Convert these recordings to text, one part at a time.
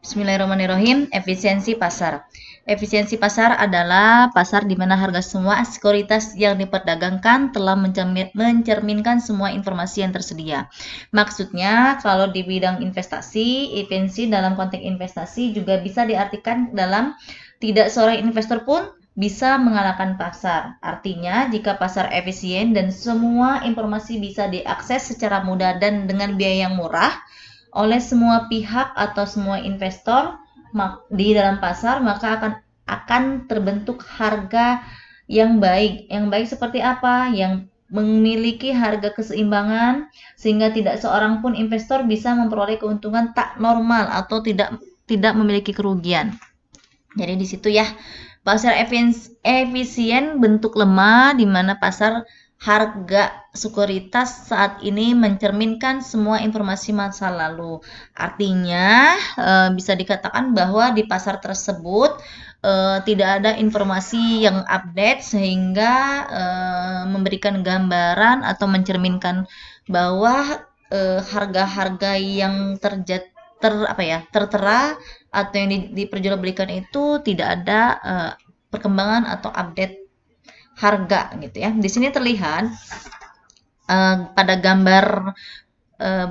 Bismillahirrahmanirrahim. Efisiensi pasar. Efisiensi pasar adalah pasar di mana harga semua sekuritas yang diperdagangkan telah mencerminkan semua informasi yang tersedia. Maksudnya, kalau di bidang investasi, efisiensi dalam konteks investasi juga bisa diartikan dalam tidak seorang investor pun bisa mengalahkan pasar. Artinya, jika pasar efisien dan semua informasi bisa diakses secara mudah dan dengan biaya yang murah oleh semua pihak atau semua investor di dalam pasar, maka akan terbentuk harga yang baik. Yang baik seperti apa? Yang memiliki harga keseimbangan sehingga tidak seorang pun investor bisa memperoleh keuntungan tak normal atau tidak memiliki kerugian. Jadi di situ ya, pasar efisien bentuk lemah di mana pasar harga sekuritas saat ini mencerminkan semua informasi masa lalu. Artinya bisa dikatakan bahwa di pasar tersebut tidak ada informasi yang update sehingga memberikan gambaran atau mencerminkan bahwa harga-harga yang tertera atau yang diperjualbelikan itu tidak ada perkembangan atau update harga gitu ya. Di sini terlihat pada gambar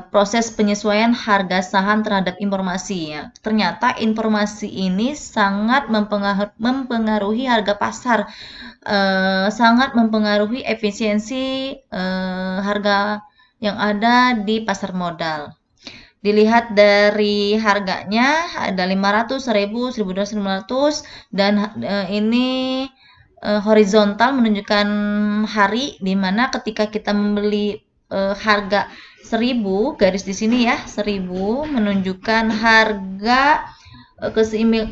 proses penyesuaian harga saham terhadap informasi ya. Ternyata informasi ini sangat mempengaruhi harga pasar, sangat mempengaruhi efisiensi harga yang ada di pasar modal. Dilihat dari harganya ada 500, 1000, 1200, 500 dan ini horizontal menunjukkan hari di mana ketika kita membeli harga 1000, garis di sini ya, 1000 menunjukkan harga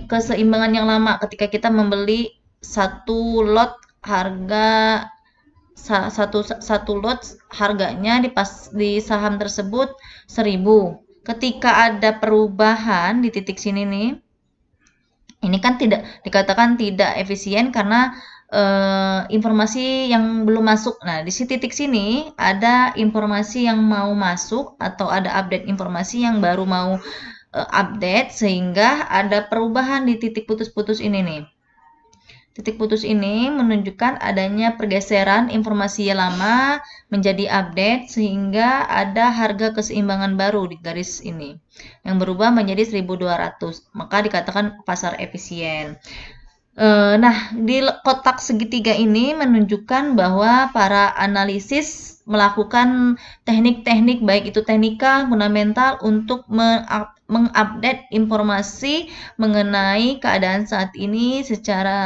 keseimbangan yang lama ketika kita membeli satu lot harga satu lot harganya di saham tersebut 1000. Ketika ada perubahan di titik sini nih, ini kan dikatakan tidak efisien karena informasi yang belum masuk. Nah, di titik sini ada informasi yang mau masuk atau ada update informasi yang baru mau update sehingga ada perubahan di titik putus-putus ini nih. Titik putus ini menunjukkan adanya pergeseran informasi yang lama menjadi update sehingga ada harga keseimbangan baru di garis ini yang berubah menjadi 1200. Maka dikatakan pasar efisien. Nah, di kotak segitiga ini menunjukkan bahwa para analisis melakukan teknik-teknik baik itu teknikal, fundamental untuk mengupdate informasi mengenai keadaan saat ini secara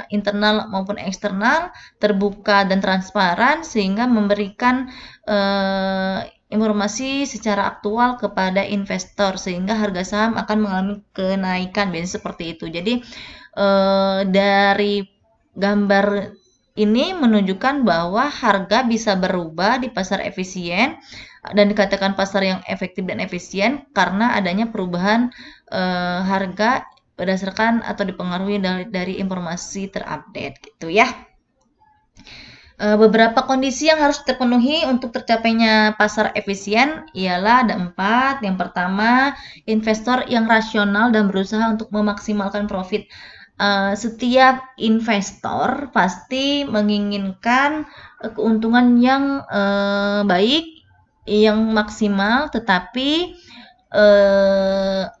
internal maupun eksternal, terbuka dan transparan sehingga memberikan informasi secara aktual kepada investor sehingga harga saham akan mengalami kenaikan biasanya seperti itu. Jadi dari gambar ini menunjukkan bahwa harga bisa berubah di pasar efisien dan dikatakan pasar yang efektif dan efisien karena adanya perubahan harga berdasarkan atau dipengaruhi dari informasi terupdate gitu ya. Beberapa kondisi yang harus terpenuhi untuk tercapainya pasar efisien ialah ada 4. Yang pertama, investor yang rasional dan berusaha untuk memaksimalkan profit. Setiap investor pasti menginginkan keuntungan yang baik, yang maksimal, tetapi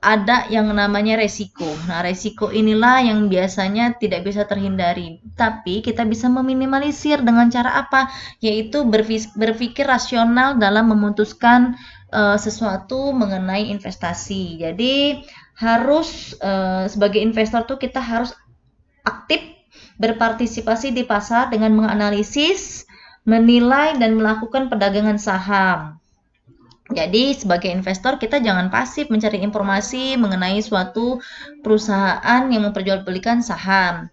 ada yang namanya resiko. Nah, resiko inilah yang biasanya tidak bisa terhindari. Tapi kita bisa meminimalisir dengan cara apa? Yaitu berpikir rasional dalam memutuskan sesuatu mengenai investasi. Jadi harus sebagai investor tuh kita harus aktif berpartisipasi di pasar dengan menganalisis, menilai dan melakukan perdagangan saham. Jadi sebagai investor kita jangan pasif mencari informasi mengenai suatu perusahaan yang memperjualbelikan saham.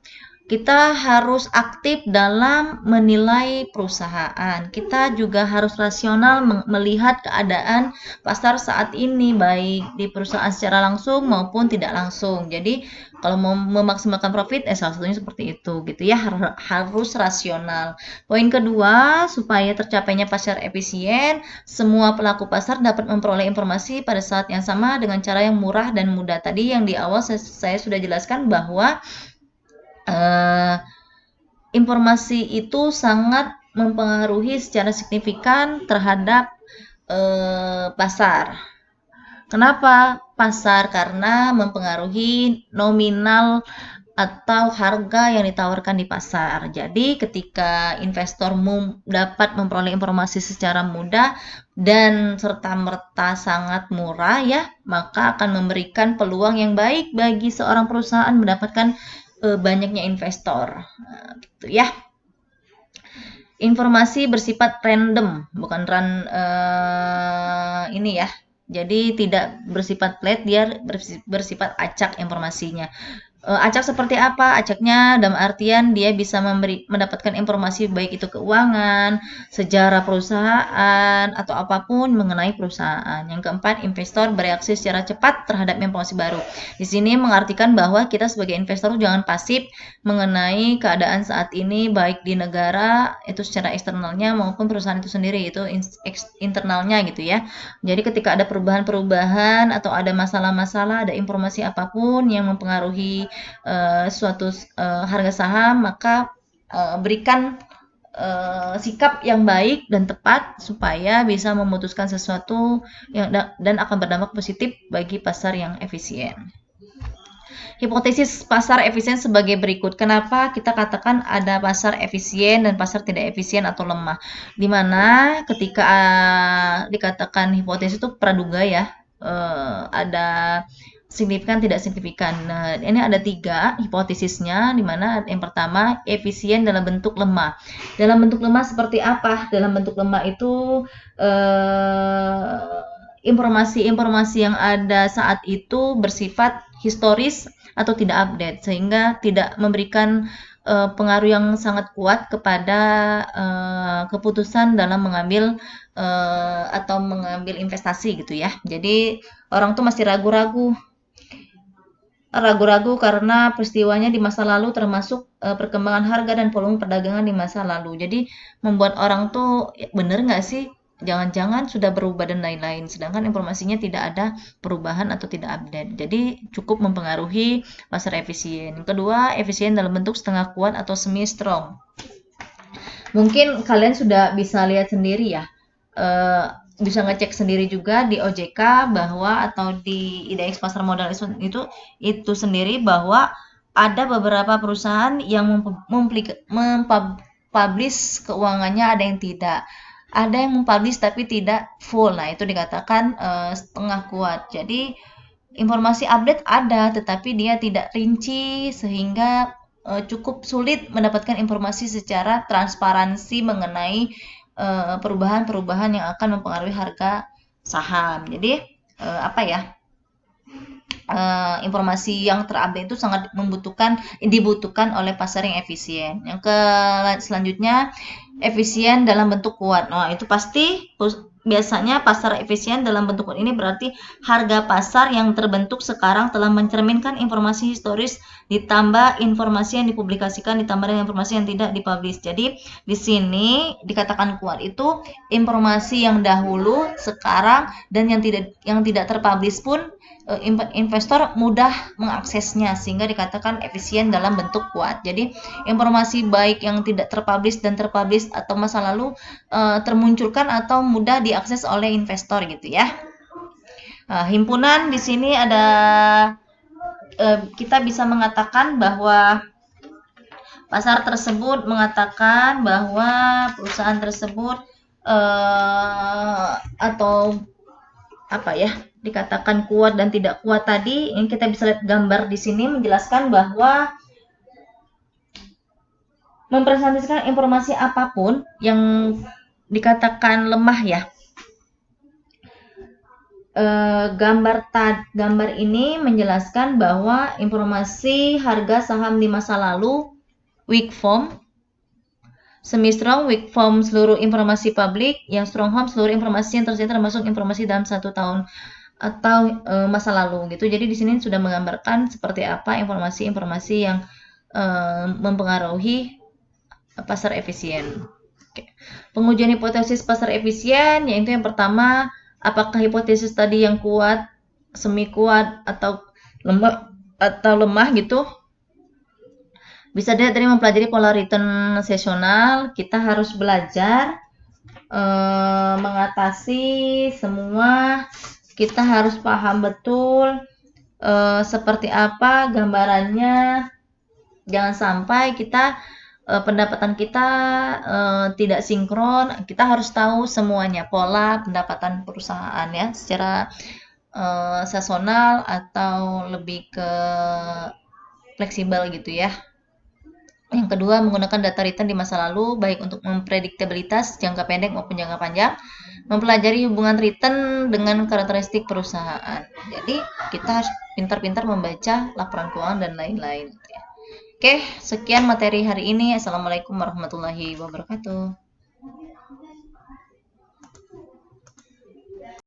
kita harus aktif dalam menilai perusahaan. Kita juga harus rasional melihat keadaan pasar saat ini, baik di perusahaan secara langsung maupun tidak langsung. Jadi, kalau mau memaksimalkan profit, salah satunya seperti itu, gitu ya, harus rasional. Poin kedua, supaya tercapainya pasar efisien, semua pelaku pasar dapat memperoleh informasi pada saat yang sama dengan cara yang murah dan mudah. Tadi yang di awal saya sudah jelaskan bahwa informasi itu sangat mempengaruhi secara signifikan terhadap pasar. Kenapa pasar? Karena mempengaruhi nominal atau harga yang ditawarkan di pasar. Jadi ketika investor dapat memperoleh informasi secara mudah dan serta-merta sangat murah ya, maka akan memberikan peluang yang baik bagi seorang perusahaan mendapatkan banyaknya investor. Gitu ya. Informasi bersifat random, bukan ini ya. Jadi tidak bersifat flat, dia bersifat acak informasinya. Acak seperti apa? Acaknya dalam artian dia bisa mendapatkan informasi baik itu keuangan, sejarah perusahaan, atau apapun mengenai perusahaan. Yang keempat, investor bereaksi secara cepat terhadap informasi baru. Di sini mengartikan bahwa kita sebagai investor jangan pasif mengenai keadaan saat ini, baik di negara itu secara eksternalnya maupun perusahaan itu sendiri, itu internalnya gitu ya. Jadi ketika ada perubahan-perubahan atau ada masalah-masalah, ada informasi apapun yang mempengaruhi suatu harga saham, maka berikan sikap yang baik dan tepat supaya bisa memutuskan sesuatu yang dan akan berdampak positif bagi pasar yang efisien. Hipotesis pasar efisien sebagai berikut. Kenapa kita katakan ada pasar efisien dan pasar tidak efisien atau lemah? Dimana ketika dikatakan hipotesis itu praduga ya, ada signifikan tidak signifikan. Nah, ini ada 3 hipotesisnya, di mana yang pertama efisien dalam bentuk lemah. Dalam bentuk lemah seperti apa? Dalam bentuk lemah itu informasi-informasi yang ada saat itu bersifat historis atau tidak update, sehingga tidak memberikan pengaruh yang sangat kuat kepada keputusan dalam mengambil atau mengambil investasi gitu ya. Jadi orang tuh masih ragu-ragu karena peristiwanya di masa lalu, termasuk perkembangan harga dan volume perdagangan di masa lalu. Jadi membuat orang tuh bener nggak sih? Jangan-jangan sudah berubah dan lain-lain. Sedangkan informasinya tidak ada perubahan atau tidak update. Jadi cukup mempengaruhi pasar efisien. Kedua, efisien dalam bentuk setengah kuat atau semi strong. Mungkin kalian sudah bisa lihat sendiri ya. Bisa ngecek sendiri juga di OJK bahwa atau di IDX pasar modal itu sendiri bahwa ada beberapa perusahaan yang mempublish keuangannya, ada yang tidak. Ada yang mempublish tapi tidak full. Nah, itu dikatakan setengah kuat. Jadi informasi update ada tetapi dia tidak rinci sehingga cukup sulit mendapatkan informasi secara transparansi mengenai perubahan-perubahan yang akan mempengaruhi harga saham. Jadi informasi yang terupdate itu sangat dibutuhkan oleh pasar yang efisien. Yang selanjutnya efisien dalam bentuk kuat. Nah, itu pasti biasanya pasar efisien dalam bentuk kuat ini berarti harga pasar yang terbentuk sekarang telah mencerminkan informasi historis ditambah informasi yang dipublikasikan ditambah dengan informasi yang tidak dipublish. Jadi di sini dikatakan kuat itu informasi yang dahulu, sekarang, dan yang tidak terpublish pun investor mudah mengaksesnya sehingga dikatakan efisien dalam bentuk kuat. Jadi informasi baik yang tidak terpublish dan terpublish atau masa lalu termunculkan atau mudah diakses oleh investor gitu ya. Himpunan di sini ada kita bisa mengatakan bahwa pasar tersebut mengatakan bahwa perusahaan tersebut atau dikatakan kuat dan tidak kuat tadi, yang kita bisa lihat gambar di sini menjelaskan bahwa mempresentasikan informasi apapun yang dikatakan lemah ya. Gambar ini menjelaskan bahwa informasi harga saham di masa lalu weak form. Semi strong, weak form seluruh informasi publik. Yang strong form seluruh informasi yang tersedia termasuk informasi dalam 1 tahun atau masa lalu gitu. Jadi di sini sudah menggambarkan seperti apa informasi-informasi yang mempengaruhi pasar efisien. Oke. Pengujian hipotesis pasar efisien yaitu yang pertama, apakah hipotesis tadi yang kuat, semi kuat atau lemah gitu. Bisa dilihat dari mempelajari pola return sesional, kita harus belajar mengatasi semua, kita harus paham betul seperti apa gambarannya, jangan sampai kita pendapatan kita tidak sinkron, kita harus tahu semuanya, pola pendapatan perusahaan ya, secara sesonal atau lebih ke fleksibel gitu ya. Yang kedua, menggunakan data return di masa lalu, baik untuk memprediktabilitas jangka pendek maupun jangka panjang, mempelajari hubungan return dengan karakteristik perusahaan. Jadi, kita harus pintar-pintar membaca laporan keuangan dan lain-lain. Oke, sekian materi hari ini. Assalamualaikum warahmatullahi wabarakatuh.